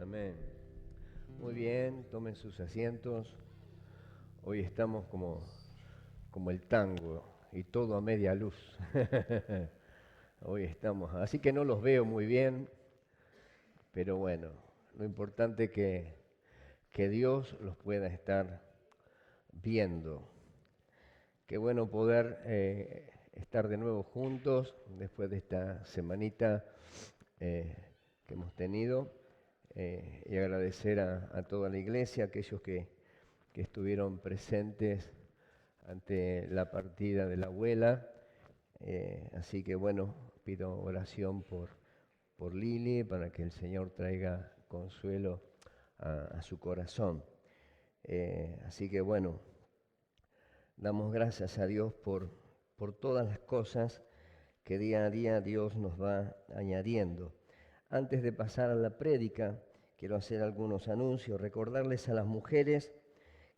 Amén. Muy bien, tomen sus asientos. Hoy estamos como el tango y todo a media luz. Hoy estamos, así que no los veo muy bien, pero bueno, lo importante es que Dios los pueda estar viendo. Qué bueno poder estar de nuevo juntos después de esta semanita que hemos tenido y agradecer a toda la iglesia, aquellos que estuvieron presentes ante la partida de la abuela. Así que bueno, pido oración por Lili para que el Señor traiga consuelo a su corazón. Así que bueno, damos gracias a Dios por todas las cosas que día a día Dios nos va añadiendo. Antes de pasar a la prédica, quiero hacer algunos anuncios, recordarles a las mujeres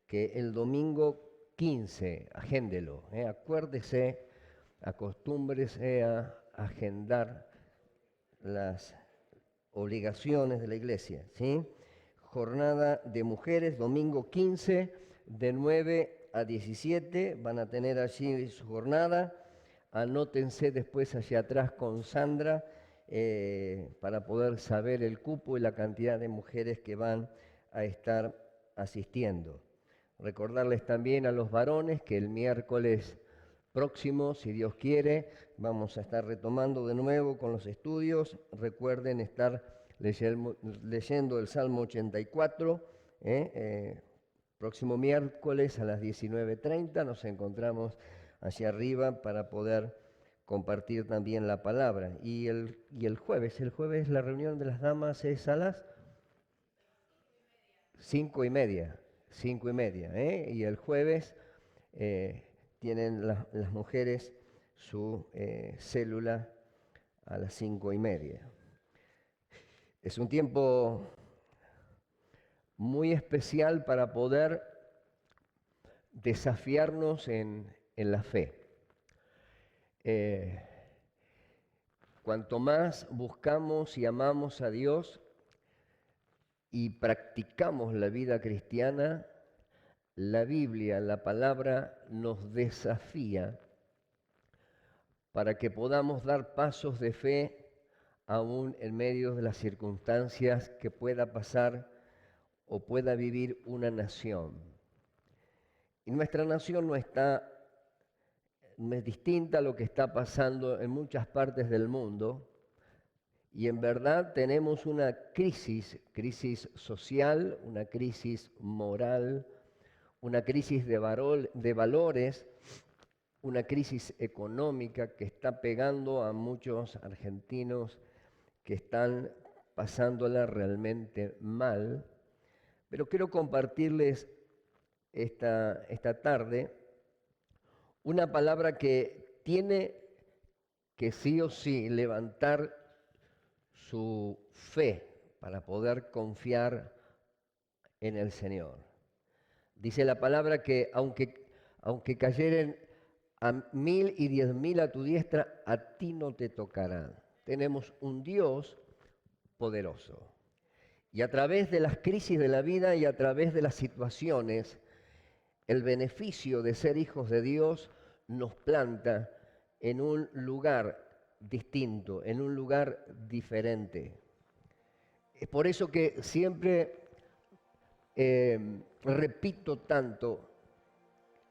que el domingo 15, agéndelo, acuérdese, acostúmbrese a agendar las obligaciones de la iglesia, ¿sí? Jornada de mujeres, domingo 15, de 9 a 17, van a tener allí su jornada. Anótense después hacia atrás con Sandra para poder saber el cupo y la cantidad de mujeres que van a estar asistiendo. Recordarles también a los varones que el miércoles próximo, si Dios quiere, vamos a estar retomando de nuevo con los estudios. Recuerden estar leyendo el Salmo 84. Próximo miércoles a las 19:30 nos encontramos hacia arriba para poder compartir también la palabra. Y el jueves la reunión de las damas es a las 5:30. 5:30, y el jueves tienen las mujeres su célula a las 5:30. Es un tiempo muy especial para poder desafiarnos en la fe. Cuanto más buscamos y amamos a Dios y practicamos la vida cristiana, la Biblia, la palabra, nos desafía para que podamos dar pasos de fe aún en medio de las circunstancias que pueda pasar o pueda vivir una nación. Y nuestra nación no es distinta a lo que está pasando en muchas partes del mundo. Y en verdad tenemos una crisis social, una crisis moral, una crisis de valores, una crisis económica que está pegando a muchos argentinos que están pasándola realmente mal. Pero quiero compartirles esta tarde una palabra que tiene que sí o sí levantar su fe para poder confiar en el Señor. Dice la palabra que aunque cayeren a 1.000 y 10.000 a tu diestra, a ti no te tocarán. Tenemos un Dios poderoso. Y a través de las crisis de la vida y a través de las situaciones, el beneficio de ser hijos de Dios nos planta en un lugar distinto, en un lugar diferente. Es por eso que siempre repito tanto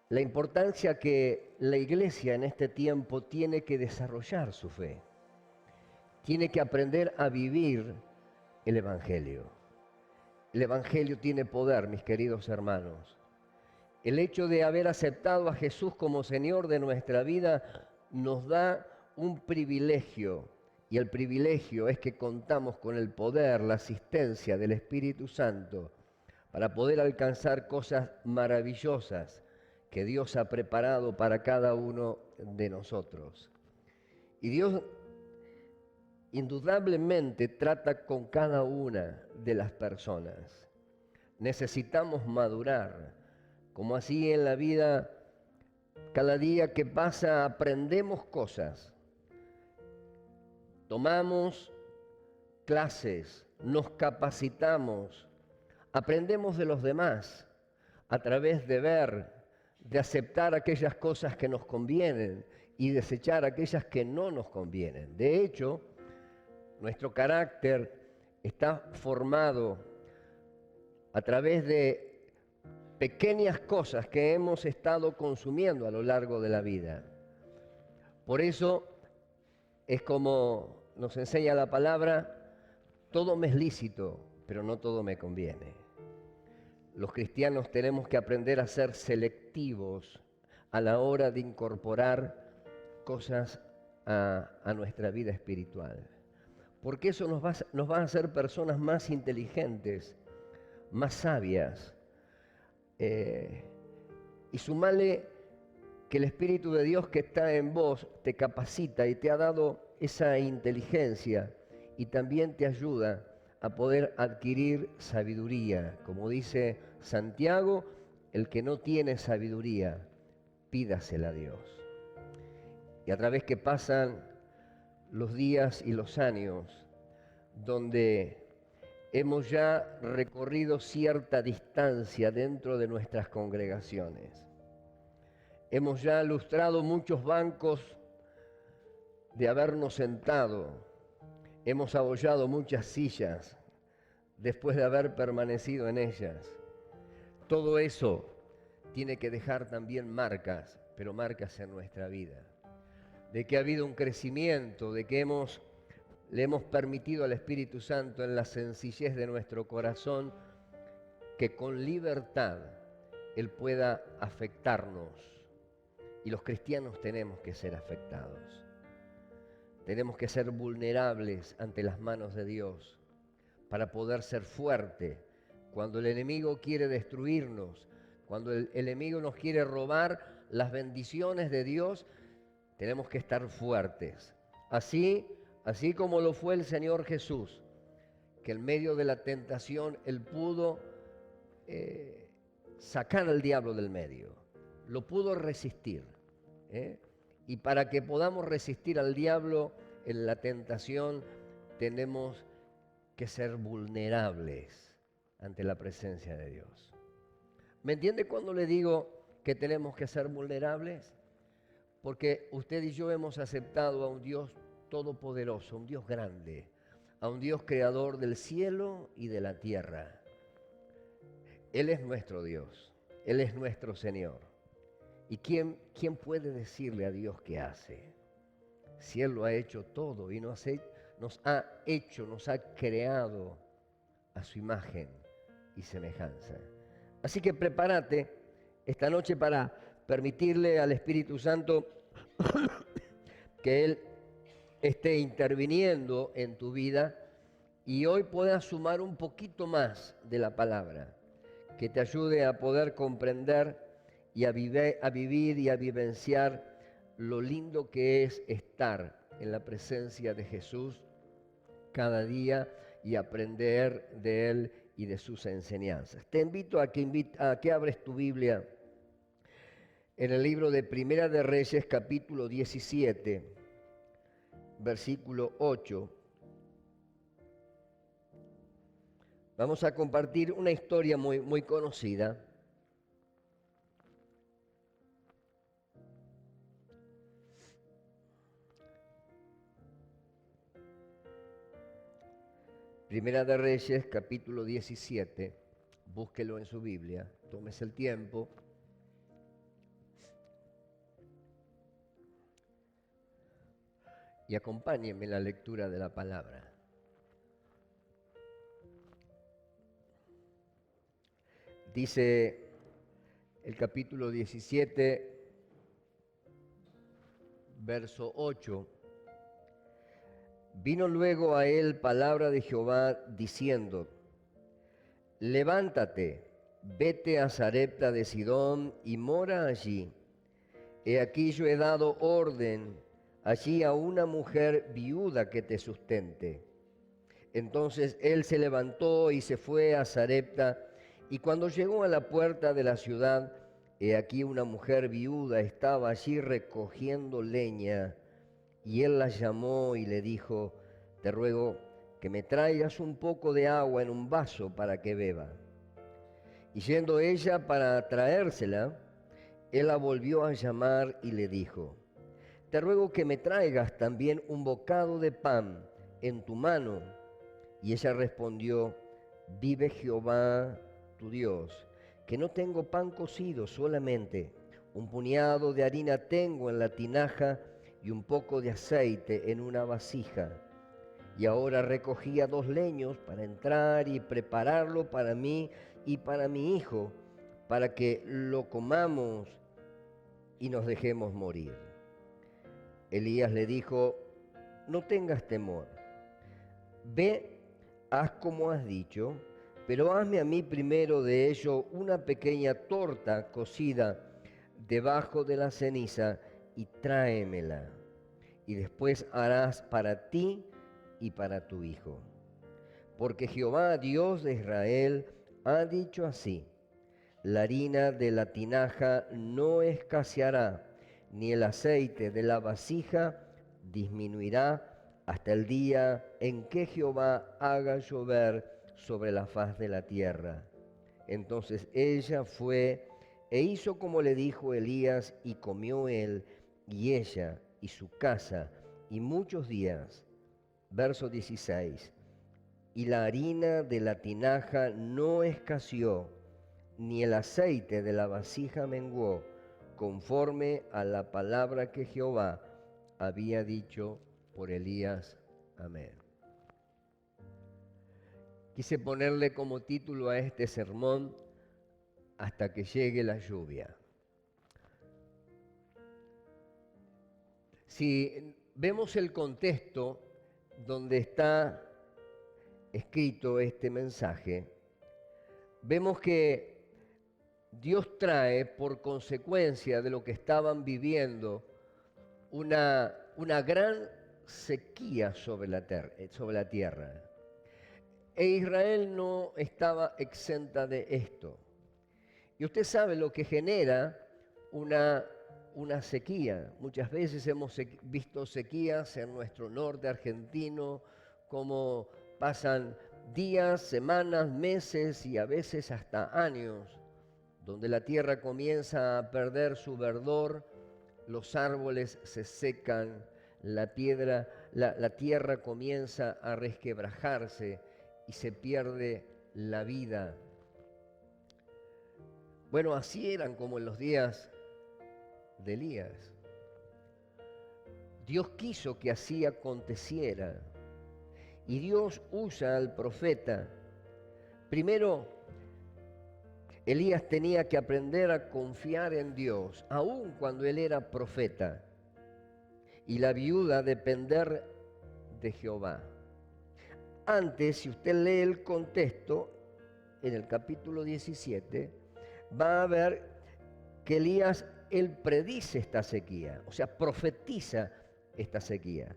la importancia que la iglesia en este tiempo tiene que desarrollar su fe. Tiene que aprender a vivir el Evangelio. El Evangelio tiene poder, mis queridos hermanos. El hecho de haber aceptado a Jesús como Señor de nuestra vida nos da un privilegio, y el privilegio es que contamos con el poder, la asistencia del Espíritu Santo para poder alcanzar cosas maravillosas que Dios ha preparado para cada uno de nosotros. Y Dios indudablemente trata con cada una de las personas. Necesitamos madurar, como así en la vida, cada día que pasa aprendemos cosas. Tomamos clases, nos capacitamos, aprendemos de los demás a través de ver, de aceptar aquellas cosas que nos convienen y desechar aquellas que no nos convienen. De hecho, nuestro carácter está formado a través de pequeñas cosas que hemos estado consumiendo a lo largo de la vida. Por eso es como nos enseña la palabra, todo me es lícito, pero no todo me conviene. Los cristianos tenemos que aprender a ser selectivos a la hora de incorporar cosas a nuestra vida espiritual. Porque eso nos va a hacer personas más inteligentes, más sabias. Y sumale que el Espíritu de Dios que está en vos te capacita y te ha dado esa inteligencia y también te ayuda a poder adquirir sabiduría. Como dice Santiago, el que no tiene sabiduría, pídasela a Dios. Y a través que pasan los días y los años, donde hemos ya recorrido cierta distancia dentro de nuestras congregaciones, hemos ya lustrado muchos bancos de habernos sentado, hemos abollado muchas sillas después de haber permanecido en ellas. Todo eso tiene que dejar también marcas, pero marcas en nuestra vida. De que ha habido un crecimiento, de que le hemos permitido al Espíritu Santo en la sencillez de nuestro corazón que con libertad Él pueda afectarnos. Y los cristianos tenemos que ser afectados. Tenemos que ser vulnerables ante las manos de Dios para poder ser fuerte cuando el enemigo quiere destruirnos, cuando el enemigo nos quiere robar las bendiciones de Dios. Tenemos que estar fuertes. Así como lo fue el Señor Jesús, que en medio de la tentación Él pudo sacar al diablo del medio, lo pudo resistir. Y para que podamos resistir al diablo en la tentación, tenemos que ser vulnerables ante la presencia de Dios. ¿Me entiende cuando le digo que tenemos que ser vulnerables? Porque usted y yo hemos aceptado a un Dios todopoderoso, un Dios grande, a un Dios creador del cielo y de la tierra. Él es nuestro Dios, Él es nuestro Señor. ¿Y quién puede decirle a Dios qué hace? Si Él lo ha hecho todo y nos ha creado a su imagen y semejanza. Así que prepárate esta noche para permitirle al Espíritu Santo que Él esté interviniendo en tu vida y hoy puedas sumar un poquito más de la palabra, que te ayude a poder comprender y a vivir y a vivenciar lo lindo que es estar en la presencia de Jesús cada día y aprender de Él y de sus enseñanzas. Te invito a que abres tu Biblia en el libro de Primera de Reyes, capítulo 17, versículo 8. Vamos a compartir una historia muy conocida. Primera de Reyes, capítulo 17, búsquelo en su Biblia, tómese el tiempo. Y acompáñenme en la lectura de la palabra. Dice el capítulo 17, verso 8. Vino luego a él palabra de Jehová diciendo: levántate, vete a Sarepta de Sidón y mora allí. He aquí yo he dado orden allí a una mujer viuda que te sustente. Entonces él se levantó y se fue a Sarepta, y cuando llegó a la puerta de la ciudad, he aquí una mujer viuda estaba allí recogiendo leña. Y él la llamó y le dijo: te ruego que me traigas un poco de agua en un vaso para que beba. Y yendo ella para traérsela, él la volvió a llamar y le dijo: te ruego que me traigas también un bocado de pan en tu mano. Y ella respondió: vive Jehová tu Dios, que no tengo pan cocido, solamente un puñado de harina tengo en la tinaja y un poco de aceite en una vasija. Y ahora recogía 2 leños para entrar y prepararlo para mí y para mi hijo, para que lo comamos y nos dejemos morir. Elías le dijo: no tengas temor, ve, haz como has dicho, pero hazme a mí primero de ello una pequeña torta cocida debajo de la ceniza y tráemela, y después harás para ti y para tu hijo. Porque Jehová, Dios de Israel, ha dicho así: la harina de la tinaja no escaseará, ni el aceite de la vasija disminuirá hasta el día en que Jehová haga llover sobre la faz de la tierra. Entonces ella fue e hizo como le dijo Elías, y comió él y ella y su casa y muchos días. Verso 16. Y la harina de la tinaja no escaseó, ni el aceite de la vasija menguó, conforme a la palabra que Jehová había dicho por Elías. Amén. Quise ponerle como título a este sermón: hasta que llegue la lluvia. Si vemos el contexto donde está escrito este mensaje, vemos que Dios trae, por consecuencia de lo que estaban viviendo, una gran sequía sobre la tierra. E Israel no estaba exenta de esto. Y usted sabe lo que genera una sequía. Muchas veces hemos visto sequías en nuestro norte argentino, como pasan días, semanas, meses y a veces hasta años, donde la tierra comienza a perder su verdor, los árboles se secan, la tierra comienza a resquebrajarse y se pierde la vida. Bueno, así eran como en los días de Elías. Dios quiso que así aconteciera. Y Dios usa al profeta. Primero, Elías tenía que aprender a confiar en Dios, aun cuando él era profeta. Y la viuda depender de Jehová. Antes, si usted lee el contexto, en el capítulo 17, va a ver que Elías, él predice esta sequía, o sea, profetiza esta sequía.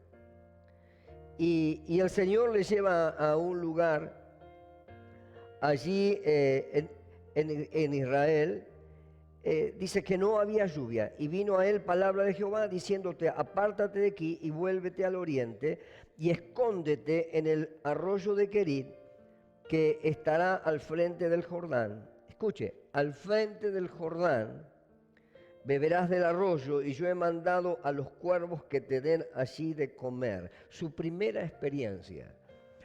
Y el Señor le lleva a un lugar allí en Israel. Dice que no había lluvia, y vino a él palabra de Jehová diciéndote: apártate de aquí y vuélvete al oriente y escóndete en el arroyo de Querit, que estará al frente del Jordán. Escuche, al frente del Jordán beberás del arroyo, y yo he mandado a los cuervos que te den allí de comer. Su primera experiencia,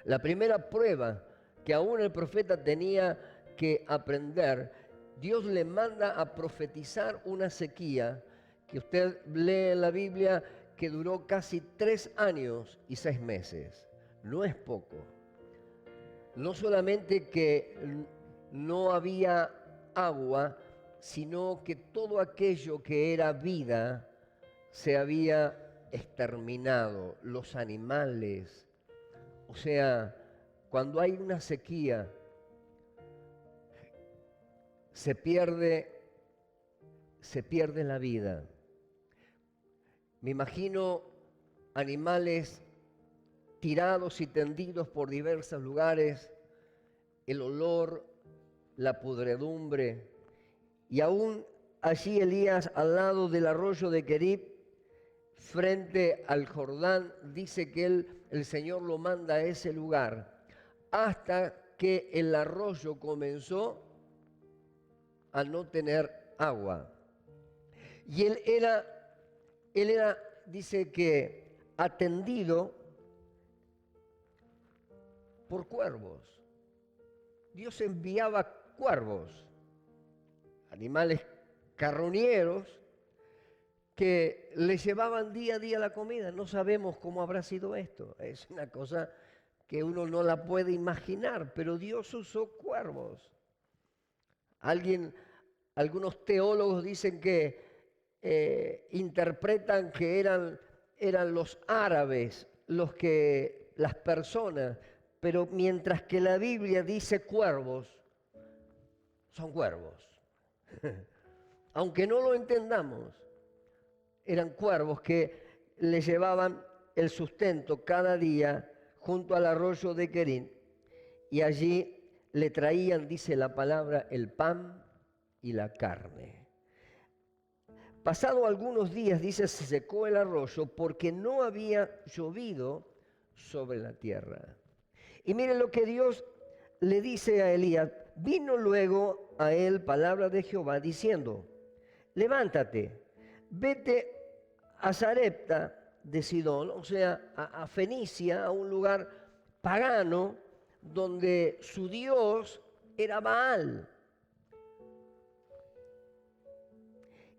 la primera prueba que aún el profeta tenía que aprender. Dios le manda a profetizar una sequía que usted lee en la Biblia que duró casi 3 años y 6 meses. No es poco. No solamente que no había agua, sino que todo aquello que era vida se había exterminado, los animales. O sea, cuando hay una sequía, se pierde la vida. Me imagino animales tirados y tendidos por diversos lugares, el olor, la pudredumbre. Y aún allí Elías, al lado del arroyo de Querit, frente al Jordán, dice que él el Señor lo manda a ese lugar hasta que el arroyo comenzó a no tener agua. Y él era, dice que, atendido por cuervos. Dios enviaba cuervos, animales carroñeros, que le llevaban día a día la comida. No sabemos cómo habrá sido esto. Es una cosa que uno no la puede imaginar, pero Dios usó cuervos. Algunos teólogos dicen que interpretan que eran los árabes las personas, pero mientras que la Biblia dice cuervos, son cuervos. Aunque no lo entendamos, eran cuervos que le llevaban el sustento cada día junto al arroyo de Querit, y allí le traían, dice la palabra, el pan y la carne. Pasado algunos días, dice, se secó el arroyo porque no había llovido sobre la tierra. Y miren lo que Dios le dice a Elías. Vino luego a él palabra de Jehová diciendo, levántate, vete a Sarepta de Sidón, o sea, a Fenicia, a un lugar pagano donde su dios era Baal.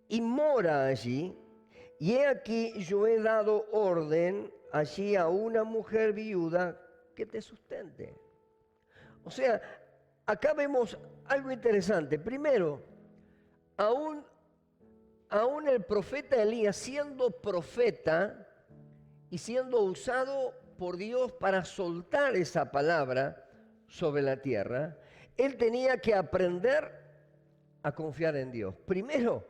Y mora allí, y he aquí yo he dado orden allí a una mujer viuda que te sustente. O sea, acá vemos algo interesante. Primero, aún el profeta Elías, siendo profeta y siendo usado por Dios para soltar esa palabra sobre la tierra, él tenía que aprender a confiar en Dios. Primero,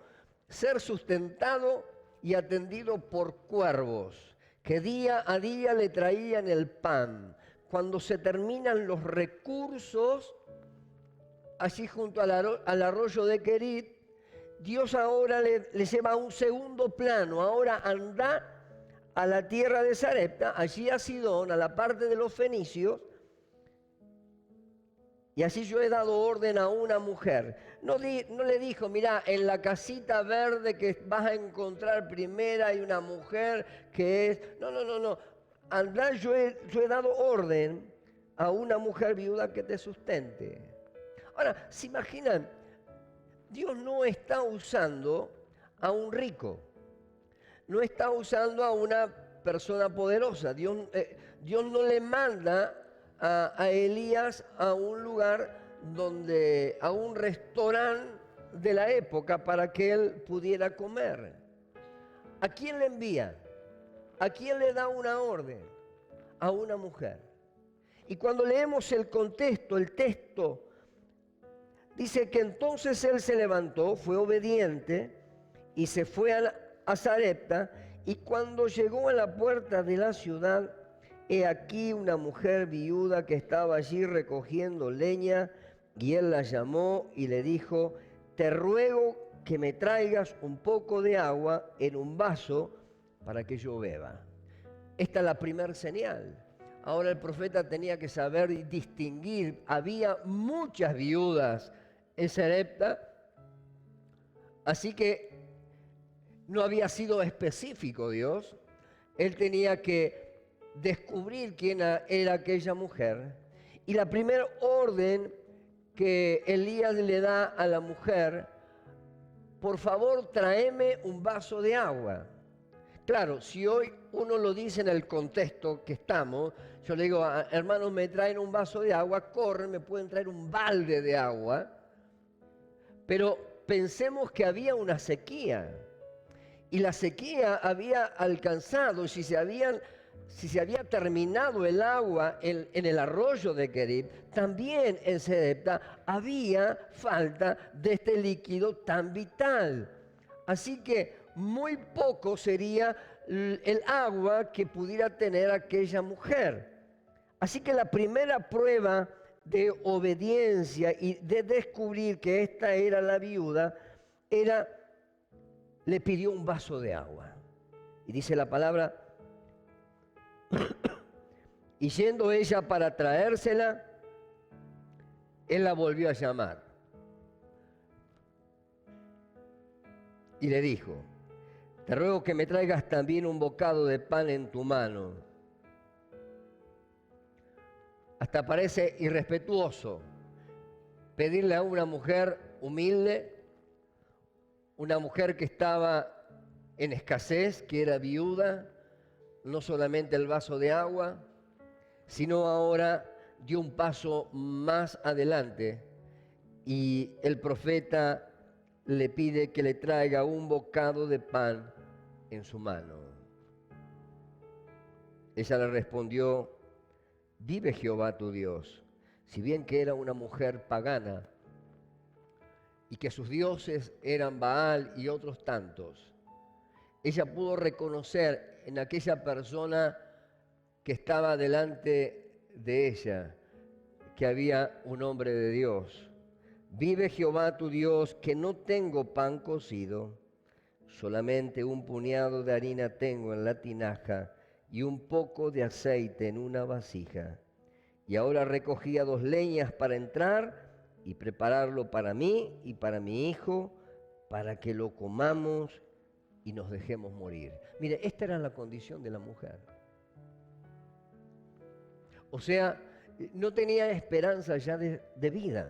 ser sustentado y atendido por cuervos que día a día le traían el pan. Cuando se terminan los recursos, allí junto al arroyo de Querit, Dios ahora le lleva a un segundo plano. Ahora anda a la tierra de Sarepta, allí a Sidón, a la parte de los fenicios, y así yo he dado orden a una mujer. No le dijo, mira, en la casita verde que vas a encontrar primera hay una mujer que es... No. Andá, yo he dado orden a una mujer viuda que te sustente. Ahora, ¿se imaginan? Dios no está usando a un rico. No está usando a una persona poderosa. Dios no le manda a Elías a un lugar a un restaurante de la época para que él pudiera comer. ¿A quién le envía? ¿A quién le da una orden? A una mujer. Y cuando leemos el contexto, el texto, dice que entonces él se levantó, fue obediente y se fue a Sarepta, y cuando llegó a la puerta de la ciudad, he aquí una mujer viuda que estaba allí recogiendo leña, y él la llamó y le dijo, te ruego que me traigas un poco de agua en un vaso para que yo beba. Esta es la primera señal. Ahora el profeta tenía que saber distinguir. Había muchas viudas en Sarepta, así que no había sido específico Dios. Él tenía que descubrir quién era aquella mujer. Y la primera orden que Elías le da a la mujer, por favor tráeme un vaso de agua. Claro, si hoy uno lo dice en el contexto que estamos, yo le digo, hermanos, me traen un vaso de agua, corren, me pueden traer un balde de agua. Pero pensemos que había una sequía, y la sequía había alcanzado, si se había terminado el agua en el arroyo de Querit, también en Sarepta había falta de este líquido tan vital. Así que muy poco sería el agua que pudiera tener aquella mujer. Así que la primera prueba de obediencia y de descubrir que esta era la viuda, le pidió un vaso de agua. Y dice la palabra Y yendo ella para traérsela, él la volvió a llamar. Y le dijo, te ruego que me traigas también un bocado de pan en tu mano. Hasta parece irrespetuoso pedirle a una mujer humilde, una mujer que estaba en escasez, que era viuda, no solamente el vaso de agua, sino ahora dio un paso más adelante y el profeta le pide que le traiga un bocado de pan en su mano. Ella le respondió, vive Jehová tu Dios, si bien que era una mujer pagana y que sus dioses eran Baal y otros tantos, ella pudo reconocer en aquella persona que estaba delante de ella que había un hombre de Dios. Vive Jehová tu Dios, que no tengo pan cocido, solamente un puñado de harina tengo en la tinaja y un poco de aceite en una vasija. Y ahora recogía 2 leñas para entrar y prepararlo para mí y para mi hijo, para que lo comamos y nos dejemos morir. Mire, esta era la condición de la mujer. O sea, no tenía esperanza ya de vida.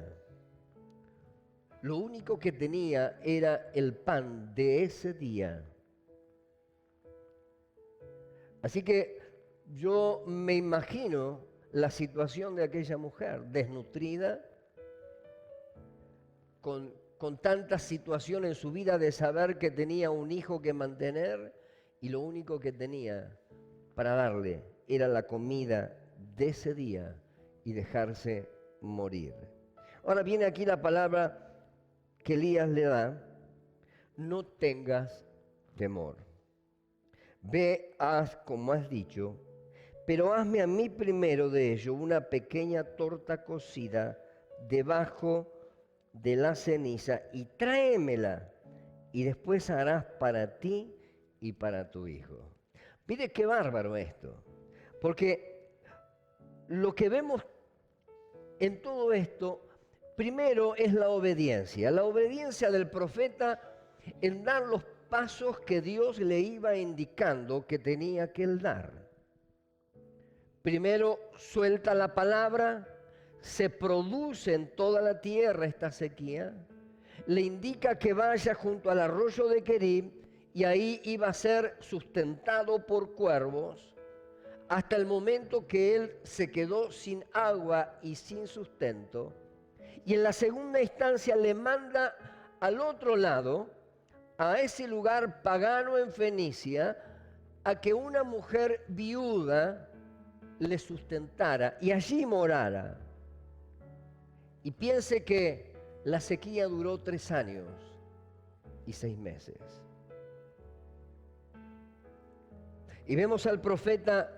Lo único que tenía era el pan de ese día. Así que yo me imagino la situación de aquella mujer, desnutrida, con tantas situaciones en su vida de saber que tenía un hijo que mantener y lo único que tenía para darle era la comida de ese día y dejarse morir. Ahora viene aquí la palabra que Elías le da, no tengas temor. Ve, haz como has dicho, pero hazme a mí primero de ello una pequeña torta cocida debajo de la ceniza y tráemela, y después harás para ti y para tu hijo. Mire qué bárbaro esto, porque lo que vemos en todo esto, primero es la obediencia del profeta en dar los pasos que Dios le iba indicando que tenía que él dar. Primero suelta la palabra, se produce en toda la tierra esta sequía, le indica que vaya junto al arroyo de Querib y ahí iba a ser sustentado por cuervos hasta el momento que él se quedó sin agua y sin sustento. Y en la segunda instancia le manda al otro lado, a ese lugar pagano en Fenicia, a que una mujer viuda le sustentara y allí morara. Y piense que la sequía duró 3 años y 6 meses. Y vemos al profeta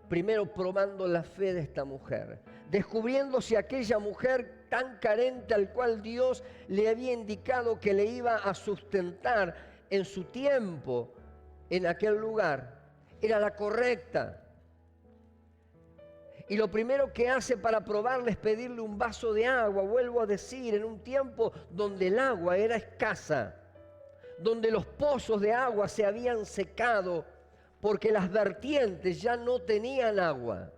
primero probando la fe de esta mujer, descubriendo si aquella mujer tan carente al cual Dios le había indicado que le iba a sustentar en su tiempo en aquel lugar, era la correcta. Y lo primero que hace para probarle es pedirle un vaso de agua, vuelvo a decir, en un tiempo donde el agua era escasa, donde los pozos de agua se habían secado, porque las vertientes ya no tenían agua.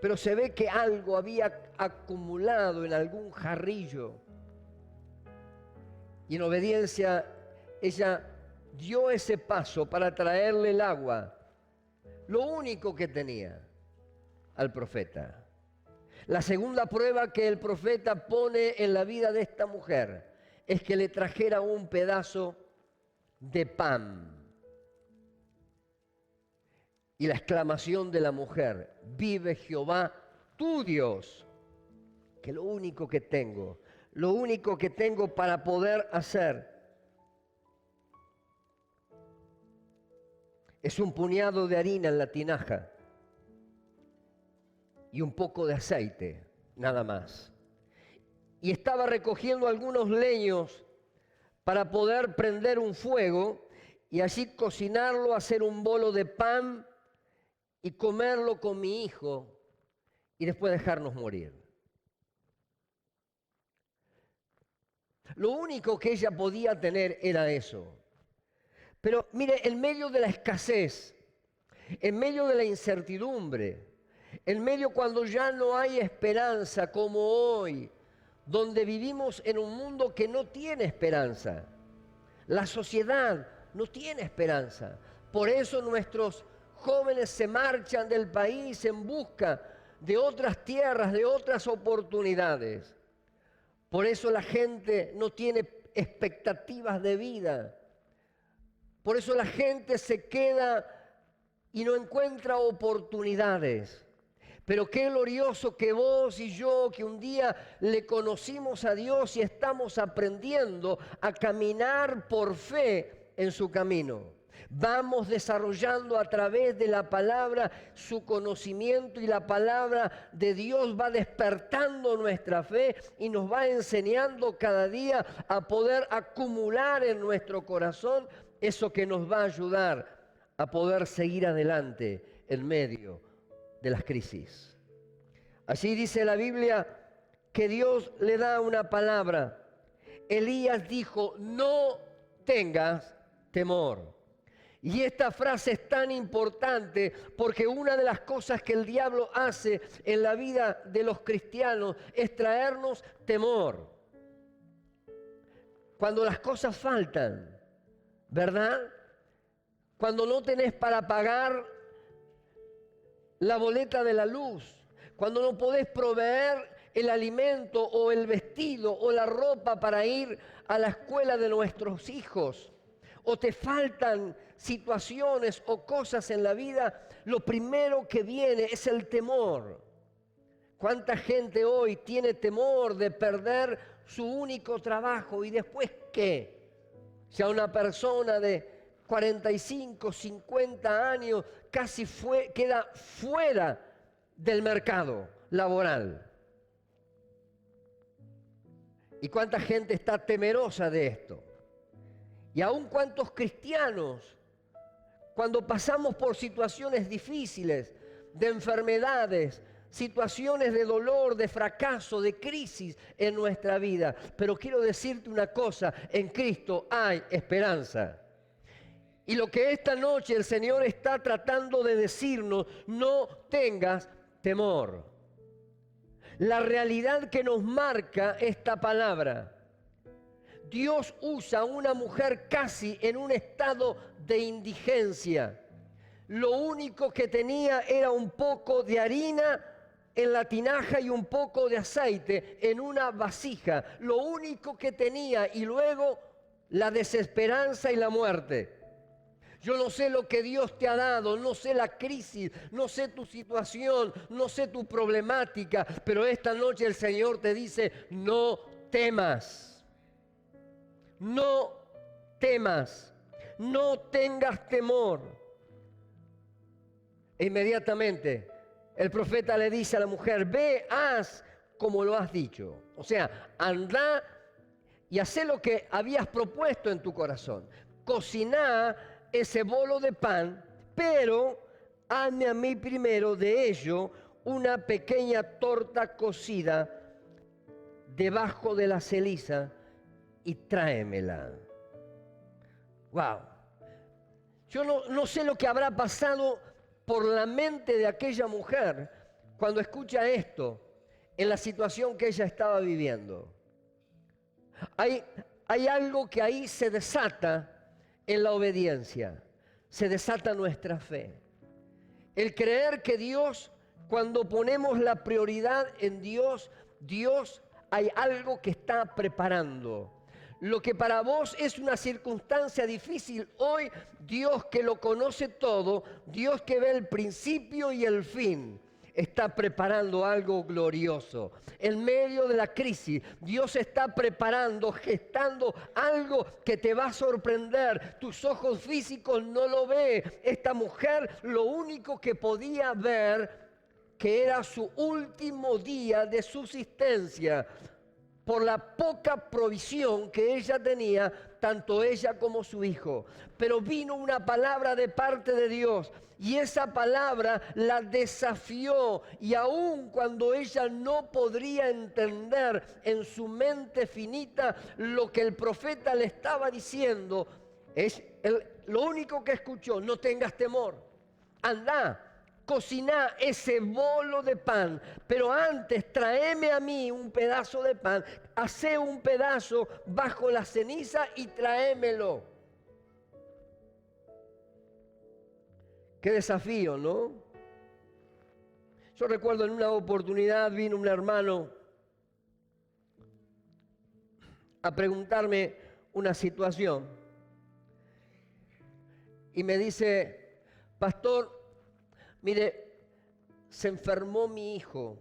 Pero se ve que algo había acumulado en algún jarrillo. Y en obediencia, ella dio ese paso para traerle el agua, lo único que tenía, al profeta. La segunda prueba que el profeta pone en la vida de esta mujer es que le trajera un pedazo de pan. Y la exclamación de la mujer, vive Jehová tu Dios, que lo único que tengo para poder hacer es un puñado de harina en la tinaja y un poco de aceite, nada más. Y estaba recogiendo algunos leños para poder prender un fuego y allí cocinarlo, hacer un bolo de pan y comerlo con mi hijo y después dejarnos morir. Lo único que ella podía tener era eso. Pero mire, en medio de la escasez, en medio de la incertidumbre, en medio cuando ya no hay esperanza como hoy, donde vivimos en un mundo que no tiene esperanza, la sociedad no tiene esperanza. Por eso nuestros jóvenes se marchan del país en busca de otras tierras, de otras oportunidades. Por eso la gente no tiene expectativas de vida. Por eso la gente se queda y no encuentra oportunidades. Pero qué glorioso que vos y yo, que un día le conocimos a Dios y estamos aprendiendo a caminar por fe en su camino. Vamos desarrollando a través de la palabra su conocimiento y la palabra de Dios va despertando nuestra fe y nos va enseñando cada día a poder acumular en nuestro corazón eso que nos va a ayudar a poder seguir adelante en medio de las crisis. Así dice la Biblia que Dios le da una palabra. Elías dijo, no tengas temor. Y esta frase es tan importante porque una de las cosas que el diablo hace en la vida de los cristianos es traernos temor. Cuando las cosas faltan, ¿verdad? Cuando no tenés para pagar la boleta de la luz, cuando no podés proveer el alimento o el vestido o la ropa para ir a la escuela de nuestros hijos, o te faltan situaciones o cosas en la vida, lo primero que viene es el temor. ¿Cuánta gente hoy tiene temor de perder su único trabajo y después qué? Ya una persona de 45, 50 años casi queda fuera del mercado laboral. ¿Y cuánta gente está temerosa de esto? Y aún cuántos cristianos, cuando pasamos por situaciones difíciles, de enfermedades, situaciones de dolor, de fracaso, de crisis en nuestra vida. Pero quiero decirte una cosa, en Cristo hay esperanza. Y lo que esta noche el Señor está tratando de decirnos, no tengas temor. La realidad que nos marca esta palabra. Dios usa a una mujer casi en un estado de indigencia. Lo único que tenía era un poco de harina en la tinaja y un poco de aceite en una vasija. Lo único que tenía y luego la desesperanza y la muerte. Yo no sé lo que Dios te ha dado, no sé la crisis, no sé tu situación, no sé tu problemática, pero esta noche el Señor te dice, no temas. No temas, no tengas temor. E inmediatamente el profeta le dice a la mujer, ve, haz como lo has dicho. O sea, anda y haz lo que habías propuesto en tu corazón. Cociná ese bolo de pan, pero hazme a mí primero de ello una pequeña torta cocida debajo de la ceniza y tráemela. Wow. Yo no sé lo que habrá pasado por la mente de aquella mujer cuando escucha esto en la situación que ella estaba viviendo. Hay algo que ahí se desata en la obediencia, se desata nuestra fe. El creer que Dios, cuando ponemos la prioridad en Dios, Dios hay algo que está preparando. Lo que para vos es una circunstancia difícil, hoy Dios que lo conoce todo, Dios que ve el principio y el fin, está preparando algo glorioso. En medio de la crisis, Dios está preparando, gestando algo que te va a sorprender. Tus ojos físicos no lo ven. Esta mujer lo único que podía ver, que era su último día de subsistencia, por la poca provisión que ella tenía, tanto ella como su hijo. Pero vino una palabra de parte de Dios y esa palabra la desafió, y aun cuando ella no podría entender en su mente finita lo que el profeta le estaba diciendo, lo único que escuchó: no tengas temor, anda, cociná ese bolo de pan, pero antes tráeme a mí un pedazo de pan, hacé un pedazo bajo la ceniza y tráemelo. Qué desafío, ¿no? Yo recuerdo en una oportunidad vino un hermano a preguntarme una situación y me dice: pastor, mire, se enfermó mi hijo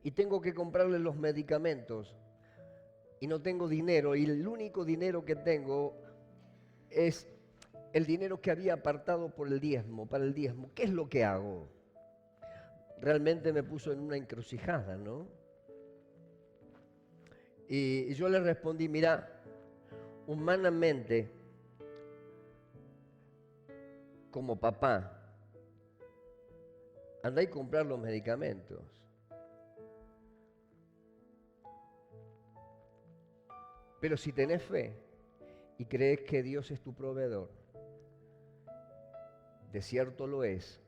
y tengo que comprarle los medicamentos y no tengo dinero, y el único dinero que tengo es el dinero que había apartado por el diezmo, para el diezmo. ¿Qué es lo que hago? Realmente me puso en una encrucijada, ¿no? Y yo le respondí: mira, humanamente, como papá, andá y comprar los medicamentos. Pero si tenés fe y crees que Dios es tu proveedor, de cierto lo es,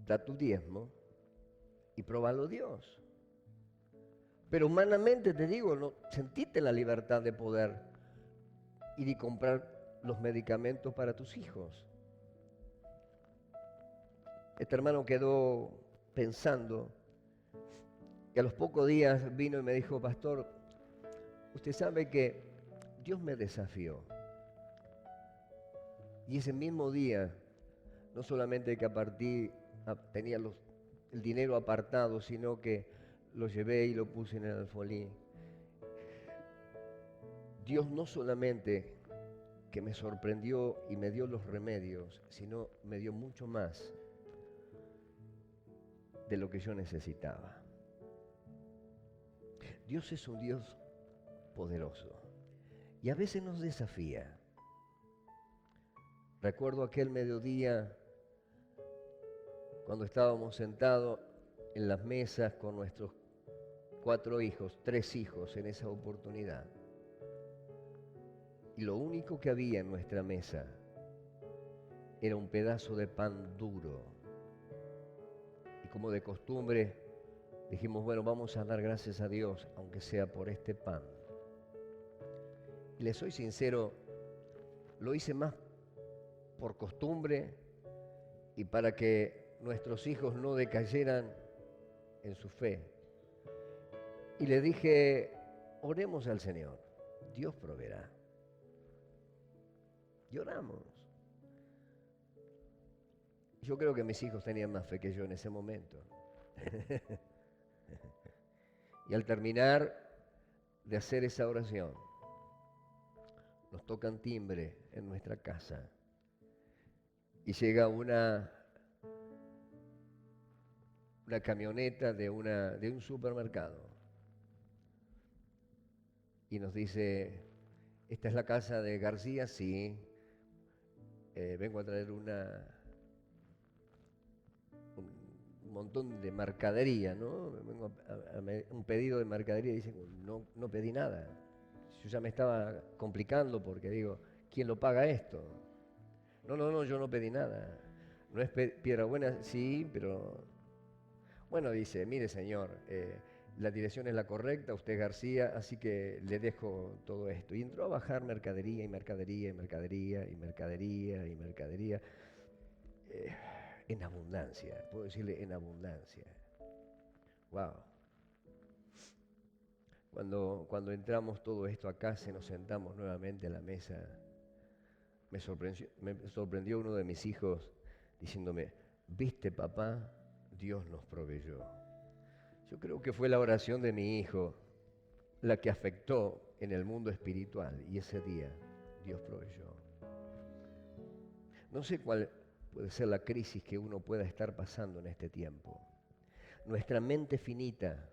da tu diezmo y próbalo Dios. Pero humanamente te digo, no, sentiste la libertad de poder ir y comprar los medicamentos para tus hijos. Este hermano quedó pensando y a los pocos días vino y me dijo: pastor, usted sabe que Dios me desafió. Y ese mismo día, no solamente que tenía el dinero apartado, sino que lo llevé y lo puse en el alfolí. Dios no solamente que me sorprendió y me dio los remedios, sino me dio mucho más de lo que yo necesitaba. Dios es un Dios poderoso y a veces nos desafía. Recuerdo aquel mediodía cuando estábamos sentados en las mesas con nuestros 3 hijos en esa oportunidad. Y lo único que había en nuestra mesa era un pedazo de pan duro. Y como de costumbre, dijimos: bueno, vamos a dar gracias a Dios, aunque sea por este pan. Y les soy sincero, lo hice más por costumbre y para que nuestros hijos no decayeran en su fe. Y le dije: oremos al Señor, Dios proveerá. Y oramos. Yo creo que mis hijos tenían más fe que yo en ese momento. Y al terminar de hacer esa oración, nos tocan timbre en nuestra casa y llega una camioneta de un supermercado y nos dice: ¿esta es la casa de García? Sí. Vengo a traer un montón de mercadería, ¿no? Vengo un pedido de mercadería. Y dicen: no pedí nada. Yo ya me estaba complicando porque digo: ¿quién lo paga esto? No, yo no pedí nada. ¿No es piedra buena? Sí, pero... Bueno, dice: mire, señor, la dirección es la correcta, usted es García, así que le dejo todo esto. Y entró a bajar mercadería y mercadería y mercadería y mercadería y mercadería. En abundancia, puedo decirle en abundancia. Wow. Cuando entramos todo esto a casa y nos sentamos nuevamente a la mesa, me sorprendió uno de mis hijos diciéndome: ¿viste, papá? Dios nos proveyó. Yo creo que fue la oración de mi hijo la que afectó en el mundo espiritual, y ese día Dios proveyó. No sé cuál puede ser la crisis que uno pueda estar pasando en este tiempo. Nuestra mente finita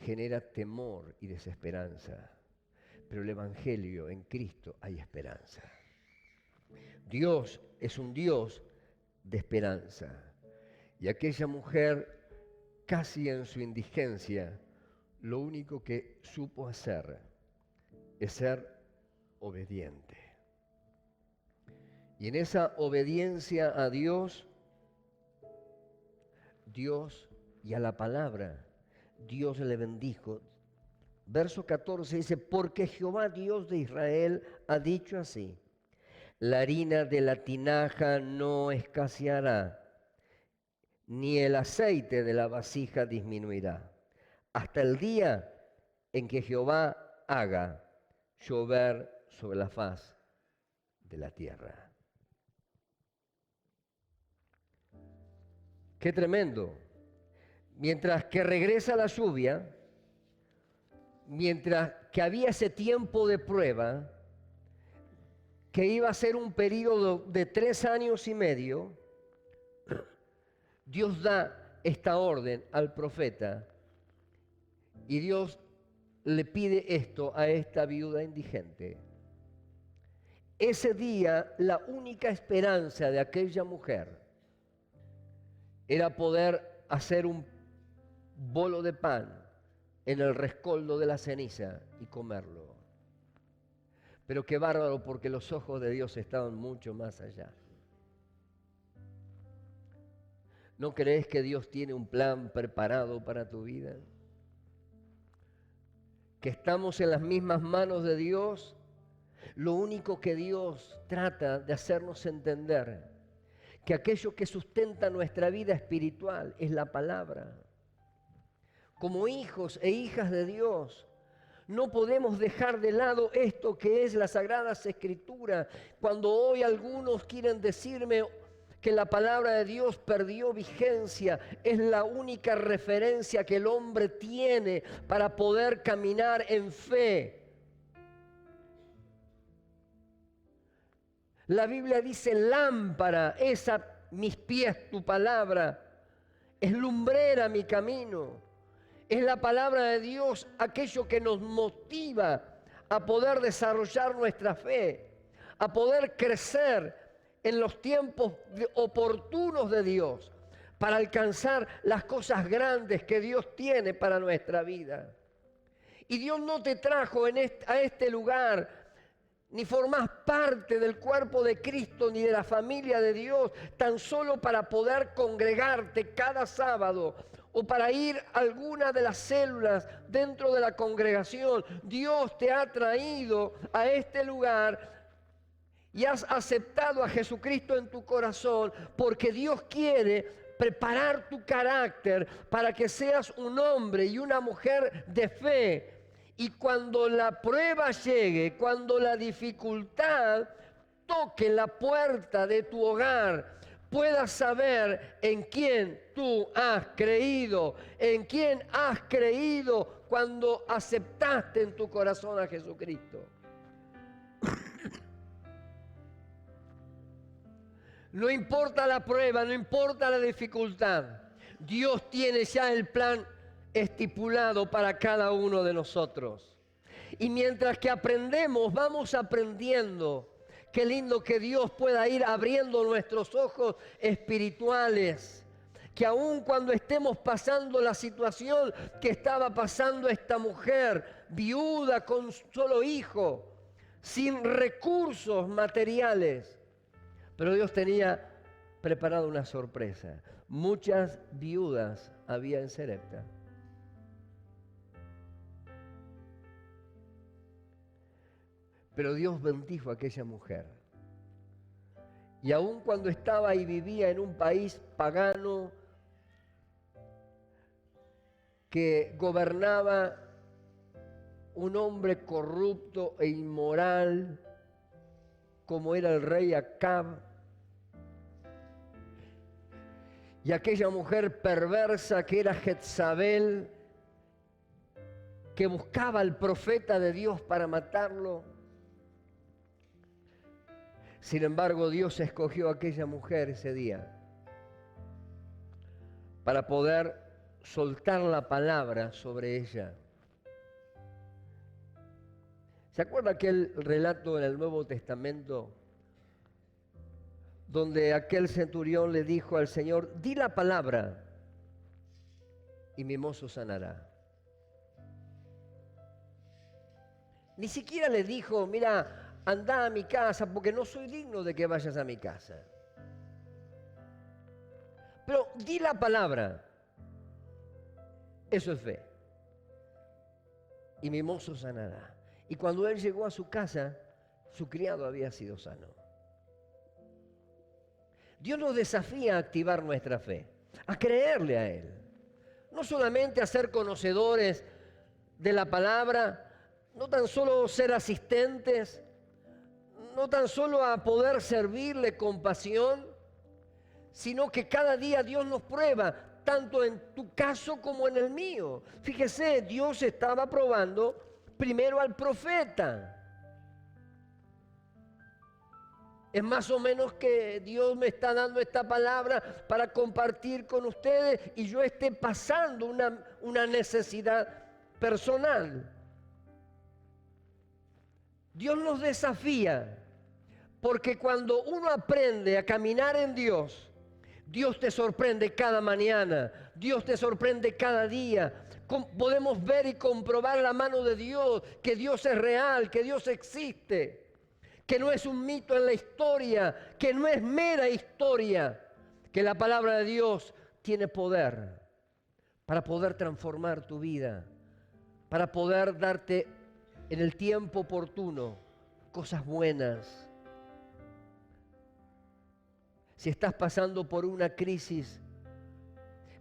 genera temor y desesperanza. Pero el Evangelio en Cristo hay esperanza. Dios es un Dios de esperanza. Y aquella mujer, casi en su indigencia, lo único que supo hacer es ser obediente. Y en esa obediencia a Dios y a la palabra, Dios le bendijo. Verso 14 dice, porque Jehová Dios de Israel ha dicho así, la harina de la tinaja no escaseará, ni el aceite de la vasija disminuirá, hasta el día en que Jehová haga llover sobre la faz de la tierra. ¡Qué tremendo! Mientras que regresa la lluvia, mientras que había ese tiempo de prueba, que iba a ser un periodo de 3 años y medio, Dios da esta orden al profeta y Dios le pide esto a esta viuda indigente. Ese día, la única esperanza de aquella mujer era poder hacer un bolo de pan en el rescoldo de la ceniza y comerlo. Pero qué bárbaro, porque los ojos de Dios estaban mucho más allá. ¿No crees que Dios tiene un plan preparado para tu vida? Que estamos en las mismas manos de Dios. Lo único que Dios trata de hacernos entender, que aquello que sustenta nuestra vida espiritual es la palabra. Como hijos e hijas de Dios, no podemos dejar de lado esto que es las Sagradas Escrituras. Cuando hoy algunos quieren decirme que la palabra de Dios perdió vigencia, es la única referencia que el hombre tiene para poder caminar en fe. La Biblia dice, lámpara es a mis pies tu palabra, es lumbrera mi camino. Es la palabra de Dios aquello que nos motiva a poder desarrollar nuestra fe, a poder crecer en los tiempos oportunos de Dios, para alcanzar las cosas grandes que Dios tiene para nuestra vida. Y Dios no te trajo a este lugar, ni formás parte del cuerpo de Cristo, ni de la familia de Dios, tan solo para poder congregarte cada sábado o para ir a alguna de las células dentro de la congregación. Dios te ha traído a este lugar y has aceptado a Jesucristo en tu corazón porque Dios quiere preparar tu carácter para que seas un hombre y una mujer de fe. Y cuando la prueba llegue, cuando la dificultad toque la puerta de tu hogar, puedas saber en quién tú has creído, en quién has creído cuando aceptaste en tu corazón a Jesucristo. No importa la prueba, no importa la dificultad, Dios tiene ya el plan estipulado para cada uno de nosotros. Y mientras que aprendemos, vamos aprendiendo. Qué lindo que Dios pueda ir abriendo nuestros ojos espirituales. Que aun cuando estemos pasando la situación que estaba pasando esta mujer, viuda con solo hijo, sin recursos materiales, pero Dios tenía preparado una sorpresa. Muchas viudas había en Sarepta. Pero Dios bendijo a aquella mujer. Y aun cuando estaba y vivía en un país pagano que gobernaba un hombre corrupto e inmoral como era el rey Acab, y aquella mujer perversa que era Jezabel, que buscaba al profeta de Dios para matarlo. Sin embargo, Dios escogió a aquella mujer ese día para poder soltar la palabra sobre ella. ¿Se acuerda aquel relato en el Nuevo Testamento donde aquel centurión le dijo al Señor, di la palabra y mi mozo sanará? Ni siquiera le dijo, mira, anda a mi casa porque no soy digno de que vayas a mi casa. Pero di la palabra. Eso es fe. Y mi mozo sanará. Y cuando él llegó a su casa, su criado había sido sano. Dios nos desafía a activar nuestra fe, a creerle a Él. No solamente a ser conocedores de la palabra, no tan solo ser asistentes, no tan solo a poder servirle con pasión, sino que cada día Dios nos prueba, tanto en tu caso como en el mío. Fíjese, Dios estaba probando primero al profeta. Es más o menos que Dios me está dando esta palabra para compartir con ustedes y yo esté pasando una necesidad personal. Dios nos desafía porque cuando uno aprende a caminar en Dios, Dios te sorprende cada mañana, Dios te sorprende cada día. Podemos ver y comprobar la mano de Dios, que Dios es real, que Dios existe, que no es un mito en la historia, que no es mera historia, que la palabra de Dios tiene poder para poder transformar tu vida, para poder darte en el tiempo oportuno cosas buenas. Si estás pasando por una crisis,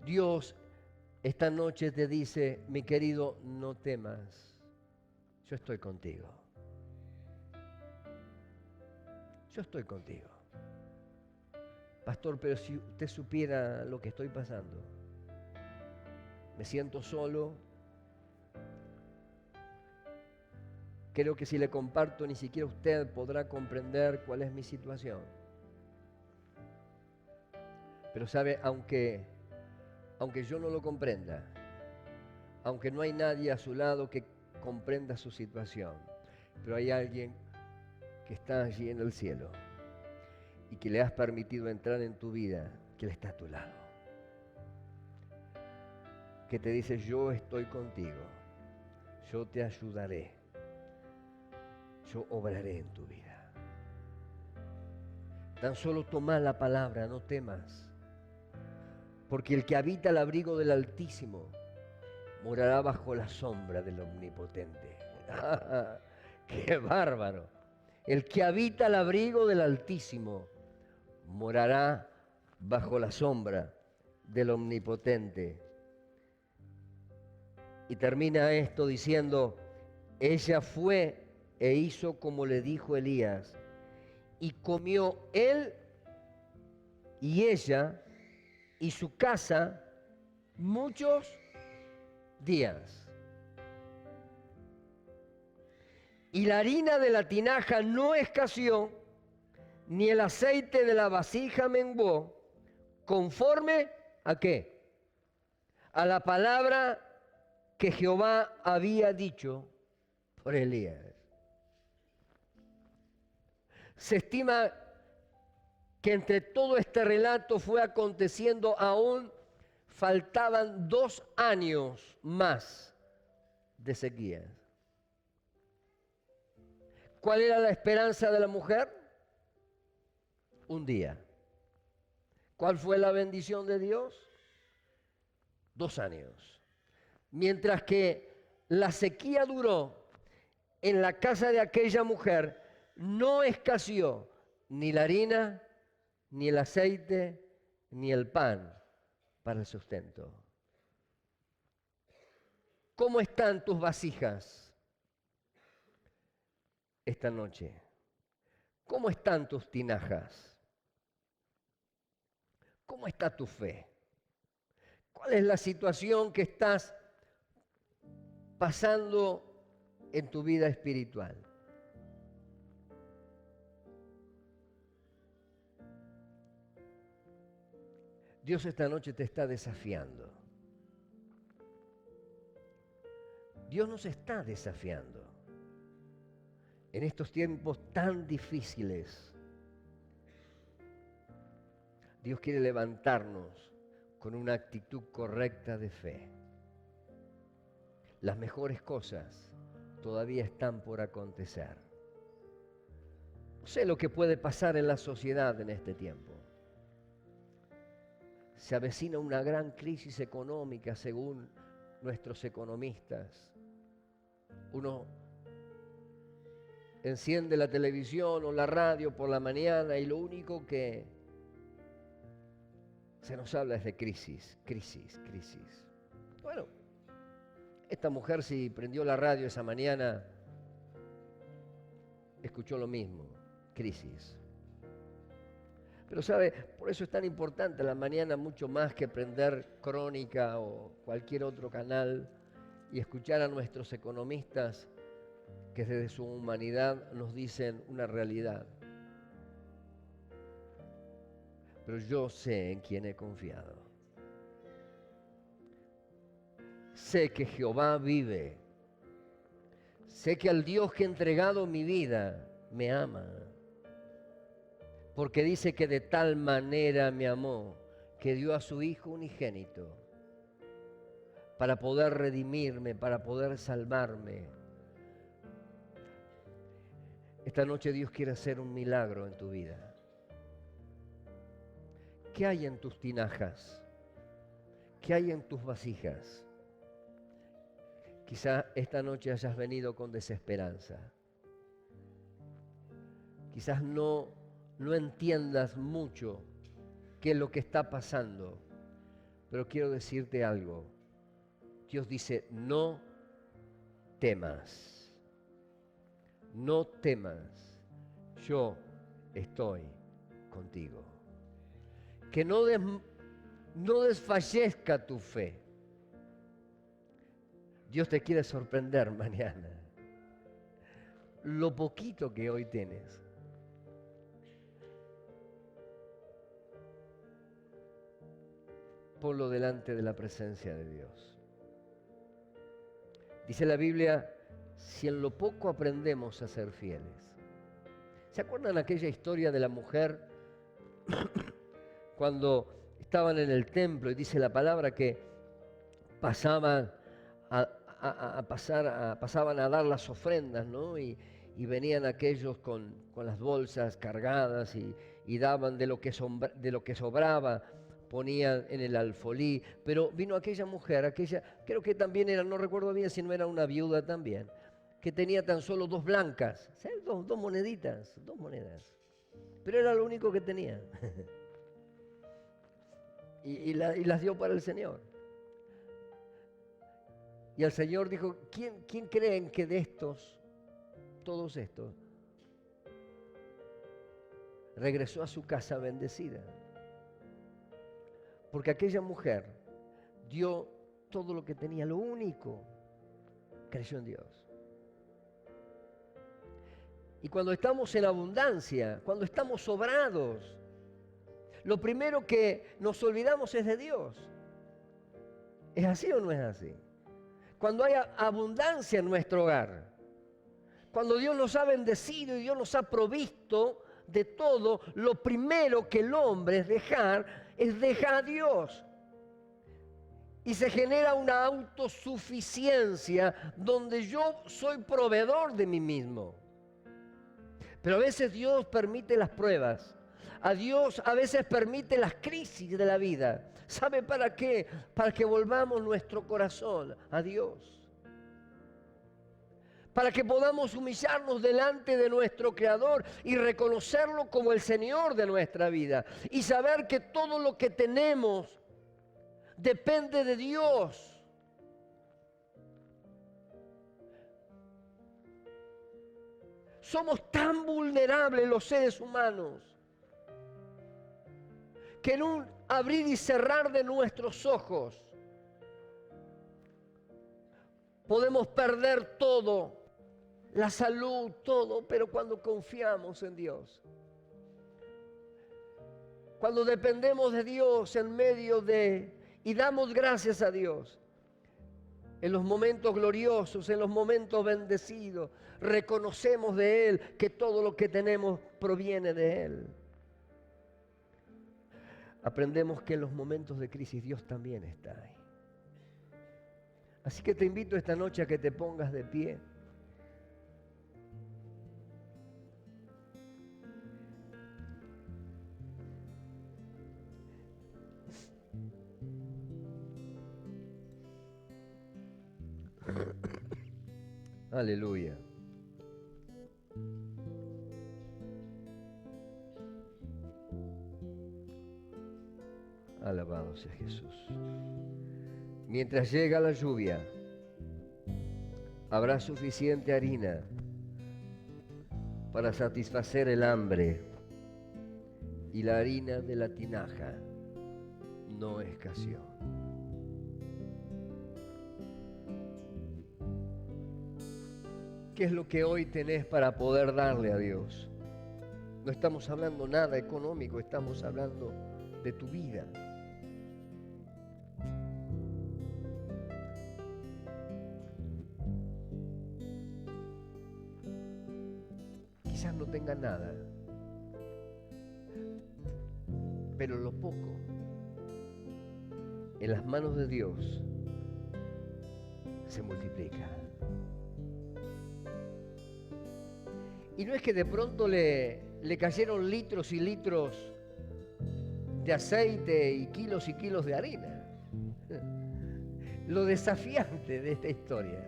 Dios esta noche te dice, mi querido, no temas, yo estoy contigo. Yo estoy contigo. Pastor, pero si usted supiera lo que estoy pasando, me siento solo. Creo que si le comparto, ni siquiera usted podrá comprender cuál es mi situación. Pero sabe, aunque yo no lo comprenda, aunque no hay nadie a su lado que comprenda su situación, pero hay alguien que está allí en el cielo y que le has permitido entrar en tu vida, que Él está a tu lado, que te dice, yo estoy contigo, yo te ayudaré, yo obraré en tu vida. Tan solo toma la palabra, no temas, porque el que habita el abrigo del Altísimo morará bajo la sombra del Omnipotente. ¡Qué bárbaro! El que habita el abrigo del Altísimo morará bajo la sombra del Omnipotente. Y termina esto diciendo, ella fue e hizo como le dijo Elías, y comió él y ella y su casa muchos días. Y la harina de la tinaja no escaseó, ni el aceite de la vasija menguó, conforme ¿a qué? A la palabra que Jehová había dicho por Elías. Se estima que entre todo este relato fue aconteciendo aún faltaban 2 años más de sequía. ¿Cuál era la esperanza de la mujer? Un día. ¿Cuál fue la bendición de Dios? 2 años. Mientras que la sequía duró en la casa de aquella mujer, no escaseó ni la harina, ni el aceite, ni el pan para el sustento. ¿Cómo están tus vasijas esta noche? ¿Cómo están tus tinajas? ¿Cómo está tu fe? ¿Cuál es la situación que estás pasando en tu vida espiritual? Dios esta noche te está desafiando Dios nos está desafiando. En estos tiempos tan difíciles, Dios quiere levantarnos con una actitud correcta de fe. Las mejores cosas todavía están por acontecer. No sé lo que puede pasar en la sociedad en este tiempo. Se avecina una gran crisis económica según nuestros economistas. Uno enciende la televisión o la radio por la mañana y lo único que se nos habla es de crisis, crisis, crisis. Bueno, esta mujer, si prendió la radio esa mañana, escuchó lo mismo, crisis. Pero sabe, por eso es tan importante la mañana, mucho más que prender Crónica o cualquier otro canal y escuchar a nuestros economistas que desde su humanidad nos dicen una realidad. Pero yo sé en quién he confiado. Sé que Jehová vive. Sé que al Dios que ha entregado mi vida me ama. Porque dice que de tal manera me amó que dio a su Hijo unigénito para poder redimirme, para poder salvarme. Esta noche Dios quiere hacer un milagro en tu vida. ¿Qué hay en tus tinajas? ¿Qué hay en tus vasijas? Quizá esta noche hayas venido con desesperanza. Quizás no entiendas mucho qué es lo que está pasando, pero quiero decirte algo. Dios dice, no temas. No temas, yo estoy contigo. Que no desfallezca tu fe. Dios te quiere sorprender mañana. Lo poquito que hoy tienes, ponlo delante de la presencia de Dios. Dice la Biblia, si en lo poco aprendemos a ser fieles. ¿Se acuerdan aquella historia de la mujer cuando estaban en el templo y dice la palabra que pasaban a dar las ofrendas, ¿no? Y venían aquellos con las bolsas cargadas y daban de lo que sobraba, ponían en el alfolí, pero vino aquella mujer, creo que también era, no recuerdo bien si no era una viuda también, que tenía tan solo 2 blancas, ¿sabes? Dos moneditas, 2 monedas, pero era lo único que tenía. y las dio para el Señor. Y el Señor dijo, ¿quién creen que de todos estos, regresó a su casa bendecida? Porque aquella mujer dio todo lo que tenía, lo único, creyó en Dios. Y cuando estamos en abundancia, cuando estamos sobrados, lo primero que nos olvidamos es de Dios. ¿Es así o no es así? Cuando hay abundancia en nuestro hogar, cuando Dios nos ha bendecido y Dios nos ha provisto de todo, lo primero que el hombre deja a Dios. Y se genera una autosuficiencia donde yo soy proveedor de mí mismo. Pero a veces Dios permite las pruebas. A Dios a veces permite las crisis de la vida. ¿Sabe para qué? Para que volvamos nuestro corazón a Dios. Para que podamos humillarnos delante de nuestro Creador y reconocerlo como el Señor de nuestra vida. Y saber que todo lo que tenemos depende de Dios. Somos tan vulnerables los seres humanos que en un abrir y cerrar de nuestros ojos podemos perder todo, la salud, todo, pero cuando confiamos en Dios, cuando dependemos de Dios y damos gracias a Dios, En los momentos gloriosos, en los momentos bendecidos, reconocemos de Él que todo lo que tenemos proviene de Él. Aprendemos que en los momentos de crisis Dios también está ahí. Así que te invito esta noche a que te pongas de pie. Aleluya. Alabado sea Jesús. Mientras llega la lluvia, habrá suficiente harina para satisfacer el hambre, y la harina de la tinaja no escaseó. ¿Qué es lo que hoy tenés para poder darle a Dios? No estamos hablando nada económico, estamos hablando de tu vida. Quizás no tenga nada, pero lo poco en las manos de Dios se multiplica. Y no es que de pronto le cayeron litros y litros de aceite y kilos de harina. Lo desafiante de esta historia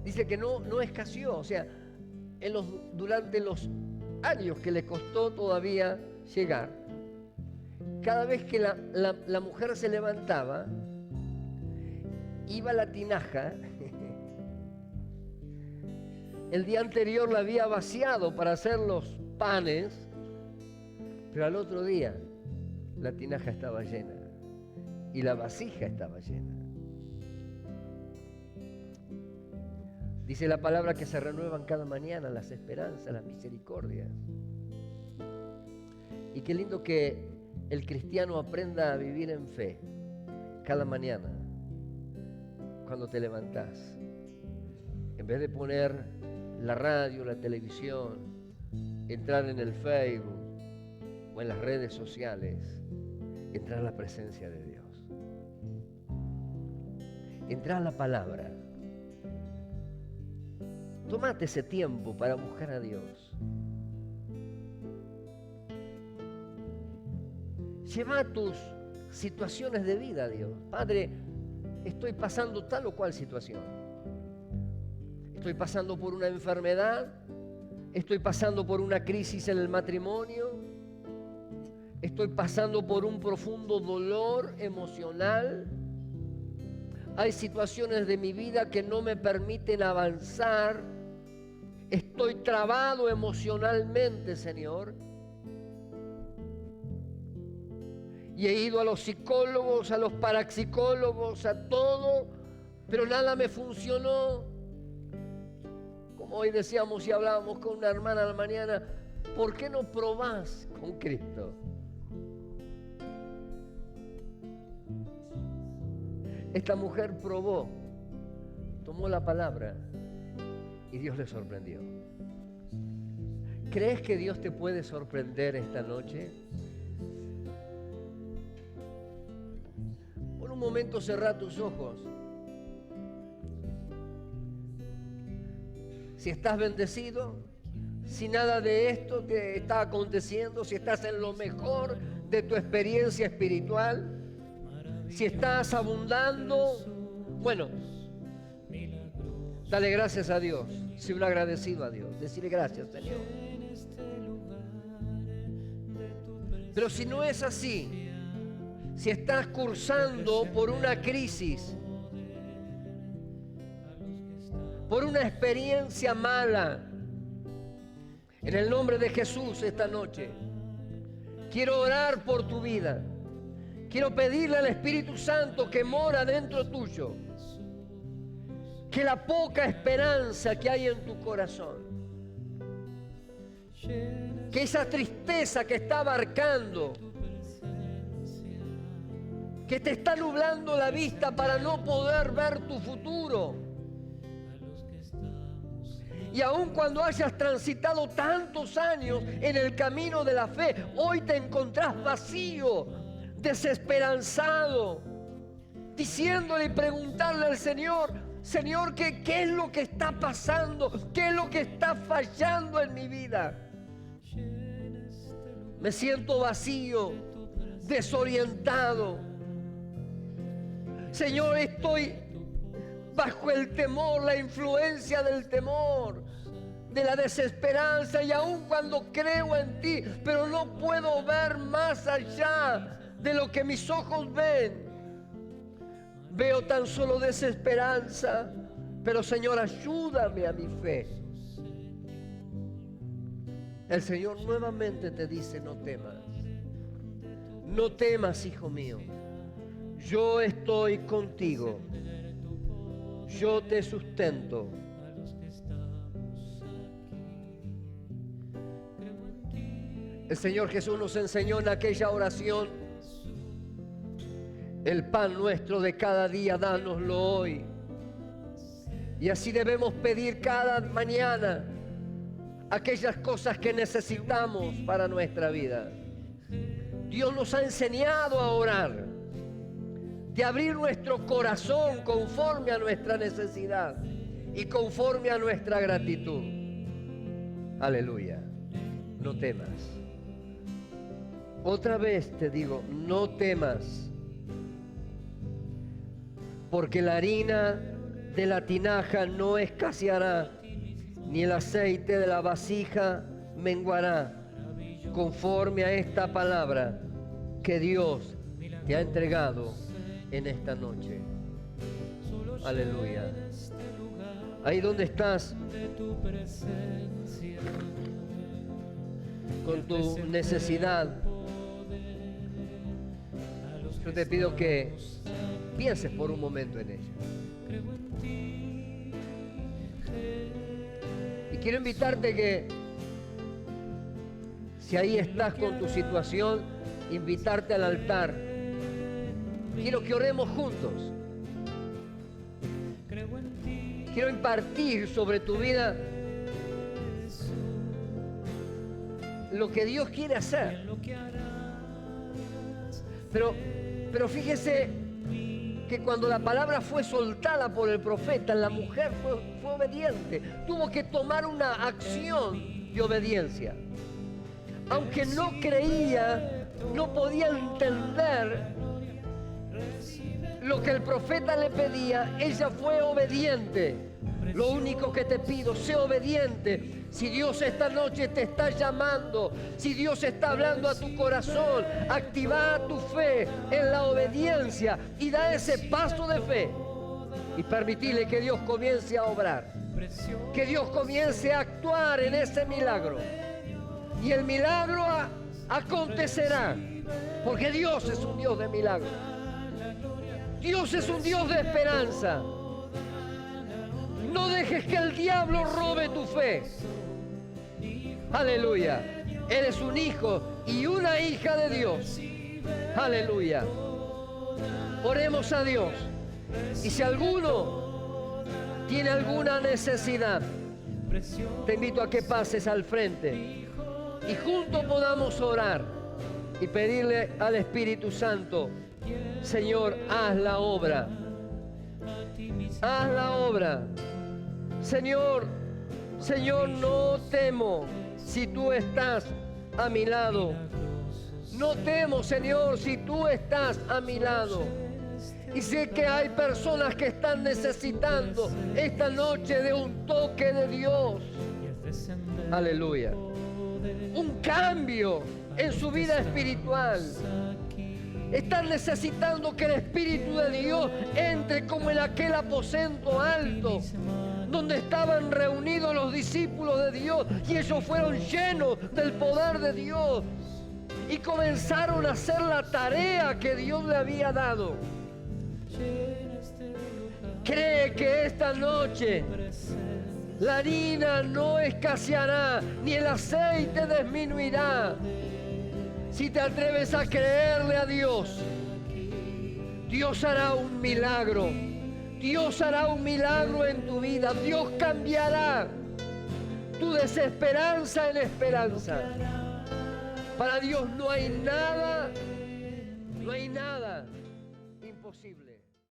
dice que no escaseó, o sea, durante los años que le costó todavía llegar, cada vez que la mujer se levantaba, iba a la tinaja. El día anterior la había vaciado para hacer los panes, pero al otro día la tinaja estaba llena y la vasija estaba llena. Dice la palabra que se renuevan cada mañana las esperanzas, las misericordias. Y qué lindo que el cristiano aprenda a vivir en fe cada mañana cuando te levantás. En vez de poner la radio, la televisión, entrar en el Facebook o en las redes sociales, entrar a la presencia de Dios. Entrar a la palabra. Tómate ese tiempo para buscar a Dios. Lleva tus situaciones de vida a Dios. Padre, estoy pasando tal o cual situación. Estoy pasando por una enfermedad, estoy pasando por una crisis en el matrimonio, estoy pasando por un profundo dolor emocional. Hay situaciones de mi vida que no me permiten avanzar. Estoy trabado emocionalmente, Señor. Y he ido a los psicólogos, a los parapsicólogos, a todo, pero nada me funcionó. Hoy decíamos y hablábamos con una hermana a la mañana, ¿por qué no probás con Cristo? Esta mujer probó, tomó la palabra y Dios le sorprendió. ¿Crees que Dios te puede sorprender esta noche? Por un momento cerrá tus ojos. Si estás bendecido, si nada de esto te está aconteciendo, si estás en lo mejor de tu experiencia espiritual, si estás abundando, bueno, dale gracias a Dios, sé un agradecido a Dios, decirle gracias, Señor. Pero si no es así, si estás cursando por una crisis, por una experiencia mala, en el nombre de Jesús esta noche, quiero orar por tu vida. Quiero pedirle al Espíritu Santo que mora dentro tuyo, que la poca esperanza que hay en tu corazón, que esa tristeza que está abarcando, que te está nublando la vista para no poder ver tu futuro. Y aun cuando hayas transitado tantos años en el camino de la fe, hoy te encontrás vacío, desesperanzado, diciéndole y preguntarle al Señor: Señor, ¿qué es lo que está pasando? ¿Qué es lo que está fallando en mi vida? Me siento vacío, desorientado. Señor, estoy bajo el temor, la influencia del temor, de la desesperanza, y aun cuando creo en ti, pero no puedo ver más allá de lo que mis ojos ven. Veo tan solo desesperanza, pero Señor, ayúdame a mi fe. El Señor nuevamente te dice: no temas. No temas, hijo mío. Yo estoy contigo. Yo te sustento. El Señor Jesús nos enseñó en aquella oración: el pan nuestro de cada día, dánoslo hoy. Y así debemos pedir cada mañana aquellas cosas que necesitamos para nuestra vida. Dios nos ha enseñado a orar, de abrir nuestro corazón conforme a nuestra necesidad y conforme a nuestra gratitud. Aleluya. No temas. Otra vez te digo, no temas, porque la harina de la tinaja no escaseará, ni el aceite de la vasija menguará, conforme a esta palabra que Dios te ha entregado en esta noche. Aleluya. Ahí donde estás, con tu necesidad, yo te pido que pienses por un momento en ella. Y quiero invitarte que, si ahí estás con tu situación, invitarte al altar. Quiero que oremos juntos. Quiero impartir sobre tu vida lo que Dios quiere hacer. Pero fíjese que cuando la palabra fue soltada por el profeta, la mujer fue obediente. Tuvo que tomar una acción de obediencia. Aunque no creía, no podía entender lo que el profeta le pedía, ella fue obediente. Lo único que te pido, sé obediente. Si Dios esta noche te está llamando, si Dios está hablando a tu corazón, activa tu fe en la obediencia y da ese paso de fe y permitirle que Dios comience a obrar, que Dios comience a actuar en ese milagro. Y el milagro acontecerá, porque Dios es un Dios de milagros. Dios es un Dios de esperanza. No dejes que el diablo robe tu fe. Aleluya. Eres un hijo y una hija de Dios. Aleluya. Oremos a Dios. Y si alguno tiene alguna necesidad, te invito a que pases al frente y juntos podamos orar y pedirle al Espíritu Santo: Señor, haz la obra. Haz la obra. Señor, no temo si tú estás a mi lado. No temo, Señor, si tú estás a mi lado. Y sé que hay personas que están necesitando esta noche de un toque de Dios. Aleluya. Un cambio en su vida espiritual. Están necesitando que el Espíritu de Dios entre como en aquel aposento alto donde estaban reunidos los discípulos de Dios, y ellos fueron llenos del poder de Dios y comenzaron a hacer la tarea que Dios le había dado. Cree que esta noche la harina no escaseará, ni el aceite disminuirá. Si te atreves a creerle a Dios, Dios hará un milagro. Dios hará un milagro en tu vida. Dios cambiará tu desesperanza en esperanza. Para Dios no hay nada imposible.